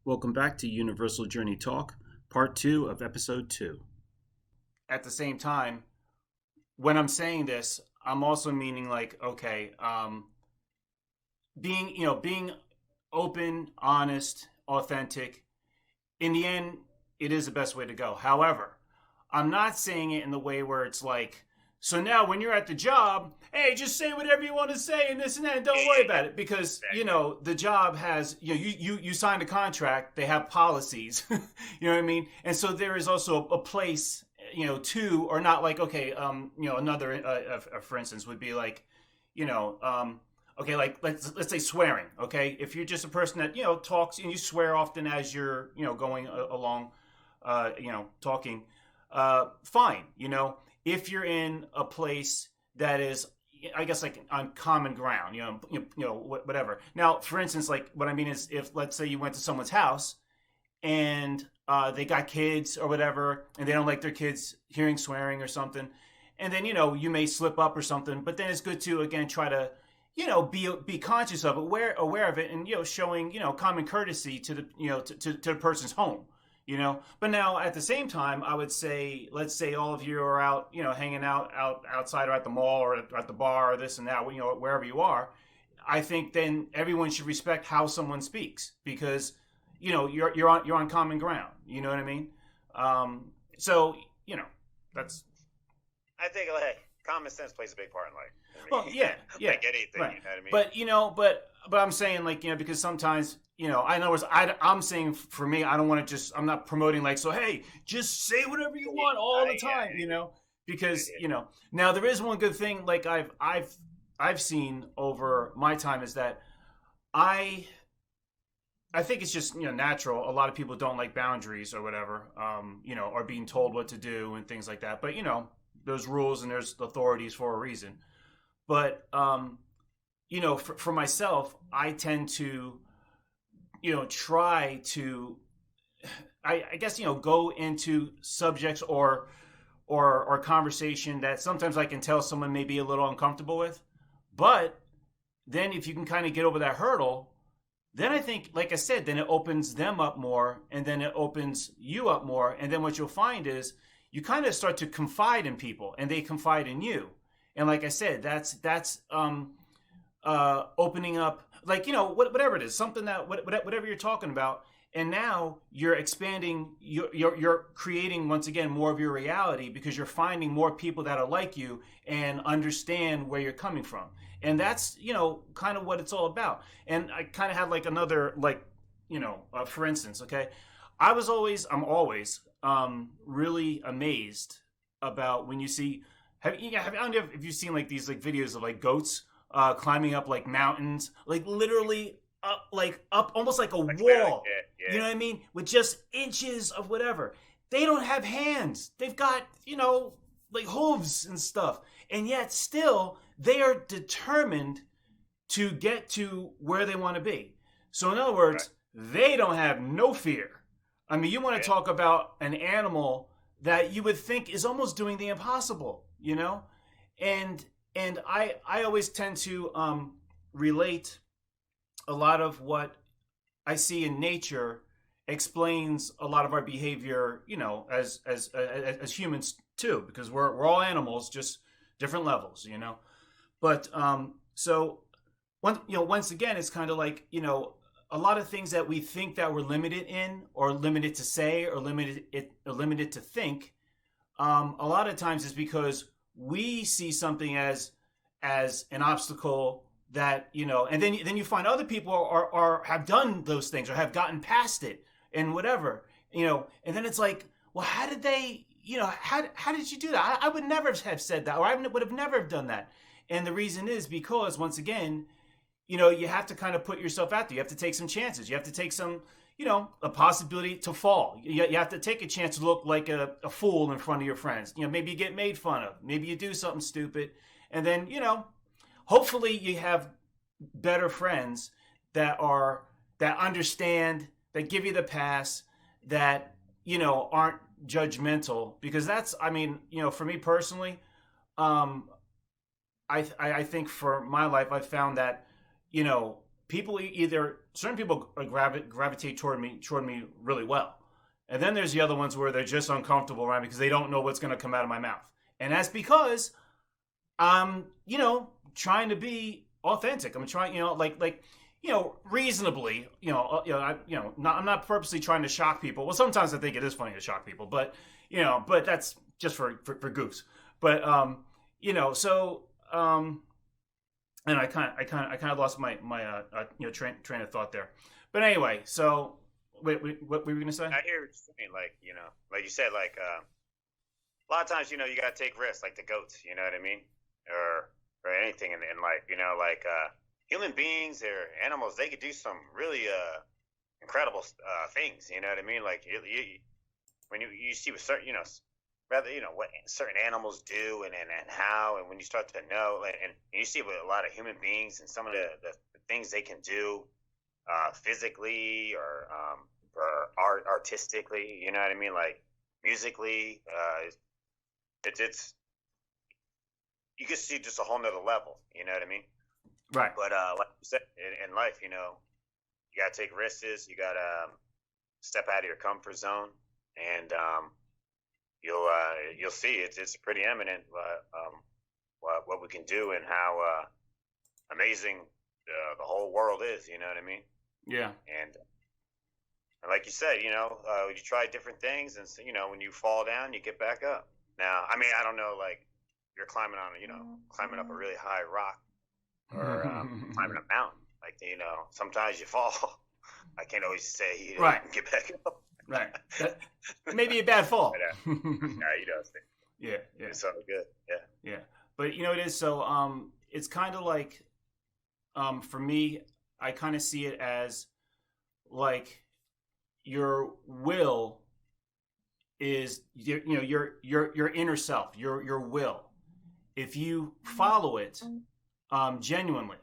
Welcome back to Universal Journey Talk, part 2 of episode 2. At the same time, when I'm saying this, I'm also meaning like, okay, being open, honest, authentic. In the end, it is the best way to go. However, I'm not saying it in the way where it's like, so now when you're at the job, hey, just say whatever you want to say and this and that, and don't worry about it. Because, the job has, you signed a contract, they have policies, you know what I mean? And so there is also a place, to, or not like, okay, another, for instance, would be like, okay, like let's say swearing, okay? If you're just a person that, talks and you swear often as you're, going along, talking, fine, if you're in a place that is, I guess, like on common ground, whatever. Now, for instance, like what I mean is, if let's say you went to someone's house and they got kids or whatever, and they don't like their kids hearing swearing or something, and then you may slip up or something, but then it's good to again try to be conscious of it, aware of it, and showing common courtesy to the to the person's home. But now at the same time, I would say, let's say all of you are out, hanging out outside or at the mall or at the bar or this and that, wherever you are. I think then everyone should respect how someone speaks because, you're on common ground. You know what I mean? So that's. I think like common sense plays a big part in life. Well, yeah. Like anything, right. You know what I mean? But I'm saying like because sometimes I know I'm saying for me I don't want to I'm not promoting like so hey just say whatever you want all the time because now there is one good thing like I've seen over my time is that I think it's just natural. A lot of people don't like boundaries or whatever or being told what to do and things like that. But there's rules and there's authorities for a reason. But for myself, I tend to try to I guess go into subjects or conversation that sometimes I can tell someone may be a little uncomfortable with. But then if you can kind of get over that hurdle, then I think, like I said, then it opens them up more, and then it opens you up more, and then what you'll find is you kind of start to confide in people, and they confide in you. And like I said, that's opening up, like whatever it is, something that whatever you're talking about, and now you're expanding, you're creating once again more of your reality because you're finding more people that are like you and understand where you're coming from, and that's kind of what it's all about. And I kind of have like another like for instance, okay, I'm always really amazed about when you see. I don't know if you've seen like these like videos of like goats climbing up like mountains, like literally up almost like a wall. Yeah. You know what I mean? With just inches of whatever. They don't have hands. They've got like hooves and stuff, and yet still they are determined to get to where they want to be. So in other words, they don't have no fear. I mean, you want to talk about an animal that you would think is almost doing the impossible. And I always tend to relate a lot of what I see in nature explains a lot of our behavior, as humans too, because we're all animals, just different levels, But so once again, it's kind of like a lot of things that we think that we're limited in, or limited to say, or limited to think. A lot of times is because we see something as an obstacle that and then you find other people are have done those things or have gotten past it and whatever and then it's like, well, how did they how did you do that? I would never have said that, or I would have never have done that. And the reason is because once again you have to kind of put yourself out there. You have to take some chances. You have to take some a possibility to fall. You have to take a chance to look like a fool in front of your friends. Maybe you get made fun of. Maybe you do something stupid. And then, hopefully you have better friends that understand, that give you the pass, that, aren't judgmental. Because that's, for me personally, I think for my life, I found that, people either certain people gravitate toward me really well, and then there's the other ones where they're just uncomfortable around me because they don't know what's going to come out of my mouth, and that's because I'm trying to be authentic. I'm trying reasonably I'm not purposely trying to shock people. Well, sometimes I think it is funny to shock people, but but that's just for goofs. But so and I kind of lost my train of thought there. But anyway, so wait, what were you gonna say? I hear what you're saying, like you said, a lot of times, you got to take risks, like the goats, you know what I mean, or anything in life, human beings or animals, they could do some really incredible things, you know what I mean, like when you see what certain rather what certain animals do and how, and when you start to know, and you see with a lot of human beings and some of the things they can do physically or artistically, you know what I mean, like musically, it's you can see just a whole nother level, you know what I mean, Right. but like you said, in life, you got to take risks, you got to step out of your comfort zone, and you'll see it's pretty eminent what we can do and how amazing the whole world is. You know what I mean? Yeah. And like you said, you try different things, and when you fall down, you get back up. Now, I mean, I don't know, like you're climbing up a really high rock or climbing a mountain. Like sometimes you fall. I can't always say right. You can get back up. Right. That may be a bad fall. Yeah, Yeah. It's all good. Yeah. But it is so. It's kind of like, for me, I kind of see it as like your will is your inner self, your will. If you follow it genuinely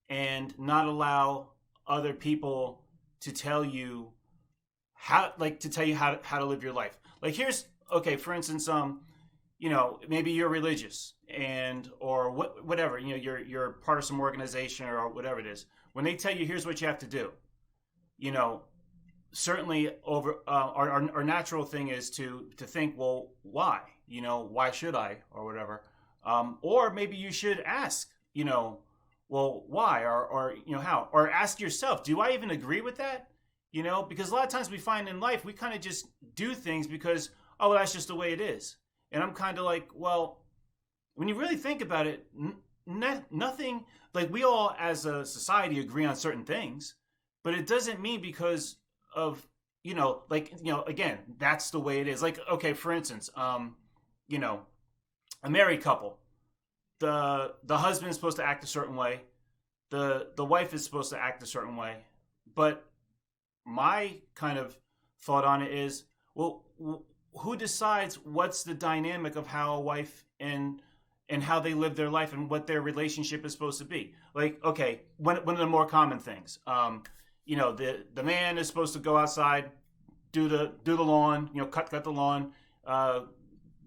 and not allow other people to tell you how to live your life. Like for instance, maybe you're religious or whatever, you're part of some organization or whatever it is. When they tell you here's what you have to do, certainly our natural thing is to think, well, why? Why should I or whatever? Or maybe you should ask, well, why or how? Or ask yourself, do I even agree with that? Because a lot of times we find in life, we kind of just do things because, oh, well, that's just the way it is. And I'm kind of like, well, when you really think about it, nothing, like we all as a society agree on certain things, but it doesn't mean because of, again, that's the way it is. Like, okay, for instance, a married couple, the husband is supposed to act a certain way. The wife is supposed to act a certain way, but my kind of thought on it is, well, who decides what's the dynamic of how a wife and how they live their life and what their relationship is supposed to be? Like, okay, one of the more common things, the man is supposed to go outside, do the lawn, cut the lawn,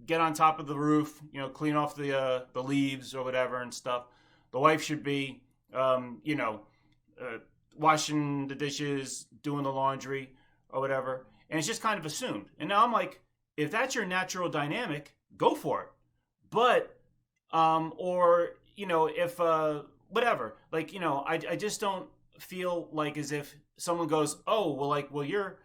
get on top of the roof, clean off the leaves or whatever and stuff. The wife should be, washing the dishes, doing the laundry or whatever. And it's just kind of assumed. And now I'm like, if that's your natural dynamic, go for it. But, if, whatever, like, I just don't feel like as if someone goes, oh, well, you're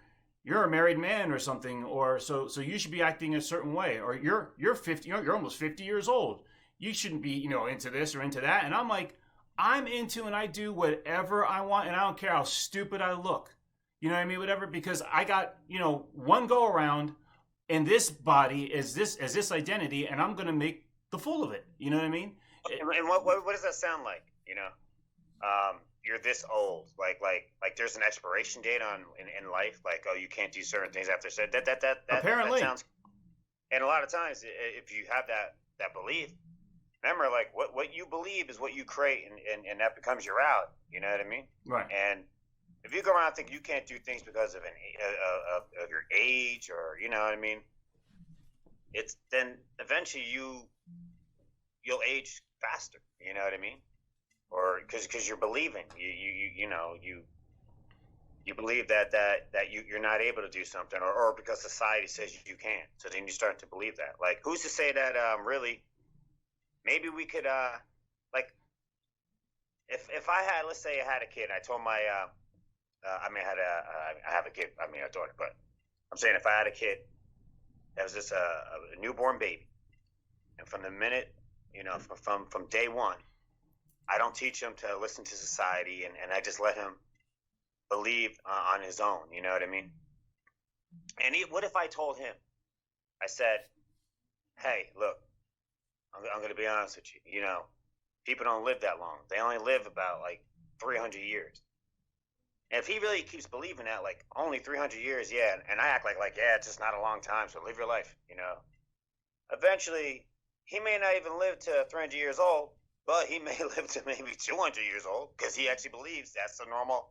a married man or something, or so you should be acting a certain way, or you're 50, you're almost 50 years old. You shouldn't be, into this or into that. And I'm like, I'm into and I do whatever I want, and I don't care how stupid I look. You know what I mean? Whatever, because I got, one go around, and this body is this identity, and I'm gonna make the fool of it. You know what I mean? And what does that sound like? You're this old, like there's an expiration date in life, like, oh, you can't do certain things after said that apparently that sounds. And a lot of times, if you have that belief, remember, like what you believe is what you create, and that becomes your out. You know what I mean? Right. And if you go around thinking you can't do things because of of your age, or you know what I mean, it's then eventually you'll age faster. You know what I mean? or because you're believing you believe that you're not able to do something, or because society says you can. So then you start to believe that. Like, who's to say that really maybe we could like if I had, let's say I had a kid, I told my I have a kid, I mean a daughter, but I'm saying if I had a kid that was just a newborn baby, and from the minute, from day one, I don't teach him to listen to society, and I just let him believe on his own. You know what I mean? And what if I told him? I said, "Hey, look, I'm going to be honest with you. People don't live that long. They only live about like 300 years. And if he really keeps believing that, like only 300 years, yeah, and I act like yeah, it's just not a long time. So live your life. Eventually, he may not even live to 300 years old, but he may live to maybe 200 years old because he actually believes that's the normal,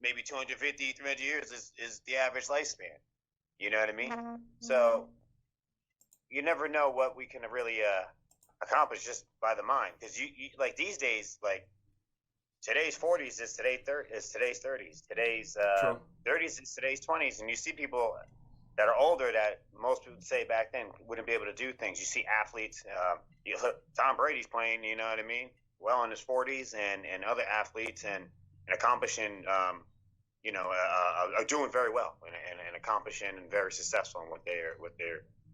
maybe 250, 300 years is the average lifespan. You know what I mean? So you never know what we can really accomplish just by the mind. Because you like these days, like today's 40s is today's 30s. Today's 30s is today's 20s. And you see people that are older that most people would say back then wouldn't be able to do things. You see athletes, Tom Brady's playing, you know what I mean, well in his 40s, and other athletes and accomplishing, are doing very well and accomplishing and very successful in what they're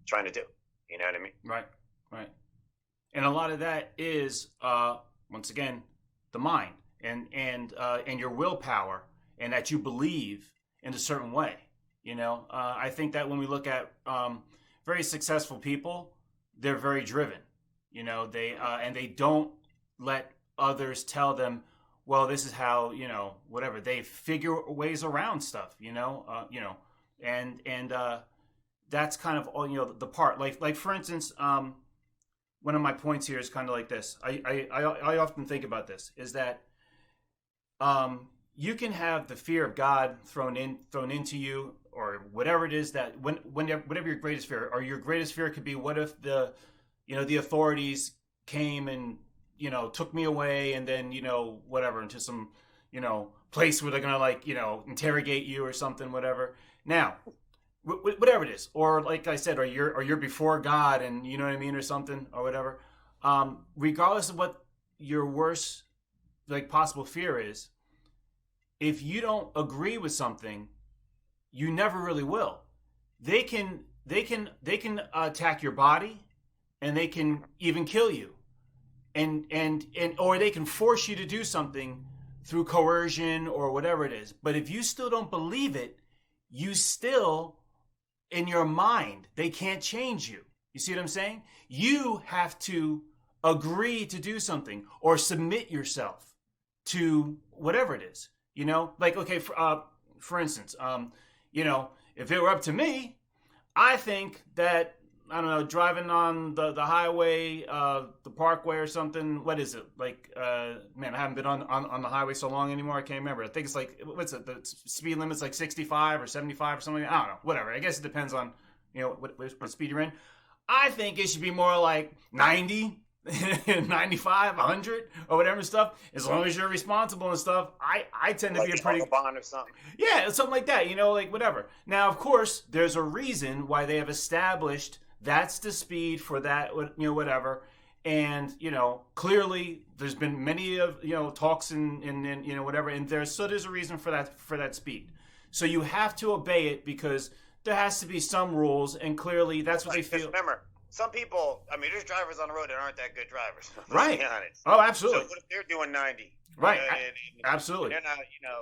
trying to do. You know what I mean? Right. And a lot of that is, once again, the mind and your willpower, and that you believe in a certain way. I think that when we look at very successful people, they're very driven. They don't let others tell them, well, this is how, whatever. They figure ways around stuff, and that's kind of all, the part. Like for instance, one of my points here is kind of like this. I often think about this, is that you can have the fear of God thrown into you, or whatever it is that whatever your greatest fear, or your greatest fear could be, what if the authorities came and took me away, and then whatever, into some place where they're gonna interrogate you or something, whatever. Now, whatever it is, or like I said, or you're before God, and you know what I mean, or something, or whatever. Regardless of what your worst possible fear is, if you don't agree with something, you never really will. They can attack your body, and they can even kill you, and or they can force you to do something through coercion or whatever it is. But if you still don't believe it, you still, in your mind, they can't change you. You see what I'm saying? You have to agree to do something, or submit yourself to whatever it is. Like, okay, for instance, if it were up to me, I think that, I don't know, driving on the highway, the parkway or something, what is it? Like, man, I haven't been on the highway so long anymore, I can't remember. I think it's like, what's it, the speed limit's like 65 or 75 or something, I don't know, whatever. I guess it depends on, what speed you're in. I think it should be more like 90, 95, 100, or whatever stuff. As long as you're responsible and stuff, I tend to be a pretty bond or something. Yeah, something like that. Like whatever. Now, of course, there's a reason why they have established that's the speed for that. Whatever. And clearly, there's been many of talks and whatever. And there's a reason for that speed. So you have to obey it, because there has to be some rules, and clearly that's what they feel. Remember, some people, I mean, there's drivers on the road that aren't that good drivers. Right. Be honest. Oh, absolutely. So what if they're doing 90? Right. And Absolutely. They're not,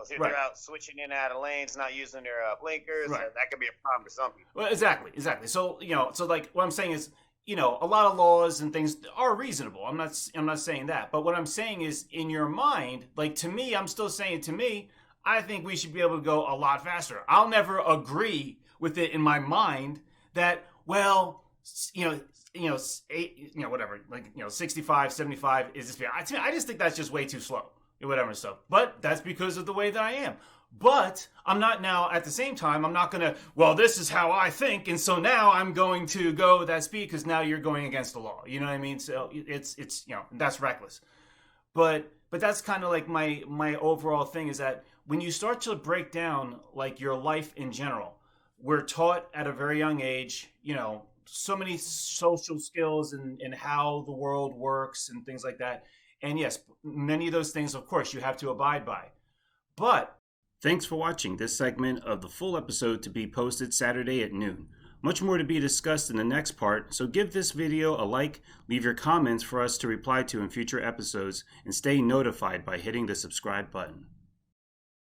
they're out switching in and out of lanes, not using their blinkers. Right. That could be a problem for some people. Well, exactly. So, so like what I'm saying is, a lot of laws and things are reasonable. I'm not saying that. But what I'm saying is, in your mind, like, to me, I'm still saying, to me, I think we should be able to go a lot faster. I'll never agree with it in my mind that, well, whatever, like, 65, 75 is this fair. To me, I just think that's just way too slow, whatever stuff. But that's because of the way that I am. But I'm not now, at the same time, I'm not going to, well, this is how I think, and so now I'm going to go that speed, because now you're going against the law. You know what I mean? So it's that's reckless. But that's kind of like my overall thing is that when you start to break down like your life in general, we're taught at a very young age, so many social skills and how the world works and things like that. And yes, many of those things, of course, you have to abide by. But thanks for watching this segment of the full episode to be posted Saturday at noon. Much more to be discussed in the next part, so give this video a like, leave your comments for us to reply to in future episodes, and stay notified by hitting the subscribe button.